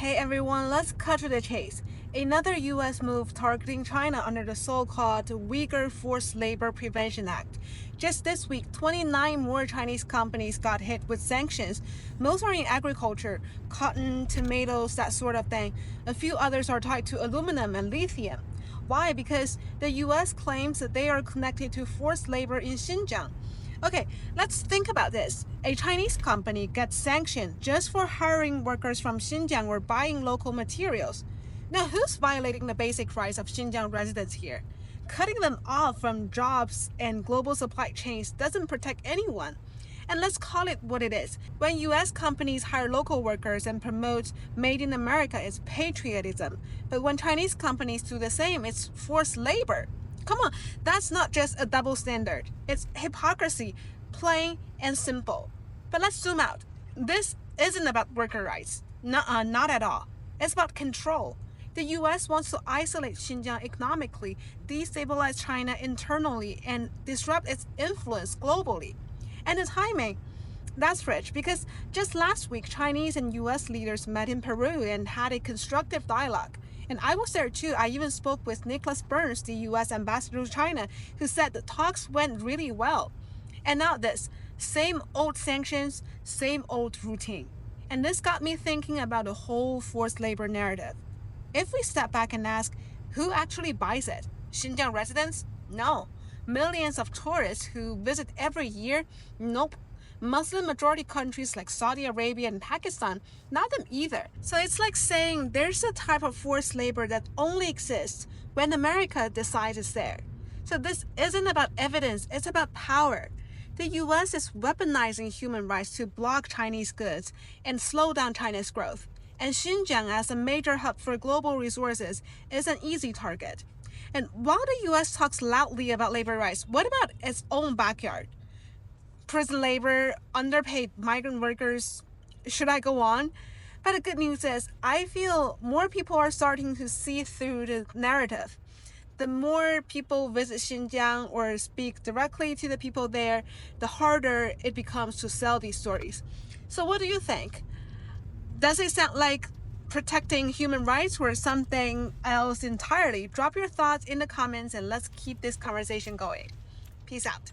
Hey everyone, let's cut to the chase. Another US move targeting China under the so-called Uyghur Forced Labor Prevention Act. Just this week, 29 more Chinese companies got hit with sanctions. Most are in agriculture, cotton, tomatoes, that sort of thing. A few others are tied to aluminum and lithium. Why? Because the US claims that they are connected to forced labor in Xinjiang. Okay, let's think about this. A Chinese company gets sanctioned just for hiring workers from Xinjiang or buying local materials. Now, who's violating the basic rights of Xinjiang residents here? Cutting them off from jobs and global supply chains doesn't protect anyone. And let's call it what it is. When US companies hire local workers and promote Made in America, it's patriotism. But when Chinese companies do the same, it's forced labor. Come on, that's not just a double standard. It's hypocrisy, plain and simple. But let's zoom out. This isn't about worker rights. Not at all. It's about control. The US wants to isolate Xinjiang economically, destabilize China internally, and disrupt its influence globally. And the timing, that's rich because just last week, Chinese and US leaders met in Peru and had a constructive dialogue. And I was there too. I even spoke with Nicholas Burns, the US ambassador to China, who said the talks went really well. And now this, same old sanctions, same old routine. And this got me thinking about the whole forced labor narrative. If we step back and ask, who actually buys it? Xinjiang residents? No. Millions of tourists who visit every year? Nope. Muslim majority countries like Saudi Arabia and Pakistan, not them either. So it's like saying there's a type of forced labor that only exists when America decides it's there. So this isn't about evidence, it's about power. The US is weaponizing human rights to block Chinese goods and slow down China's growth. And Xinjiang, as a major hub for global resources, is an easy target. And while the US talks loudly about labor rights, what about its own backyard? Prison labor, underpaid migrant workers, should I go on? But the good news is, I feel more people are starting to see through the narrative. The more people visit Xinjiang or speak directly to the people there, the harder it becomes to sell these stories. So what do you think? Does it sound like protecting human rights or something else entirely? Drop your thoughts in the comments and let's keep this conversation going. Peace out.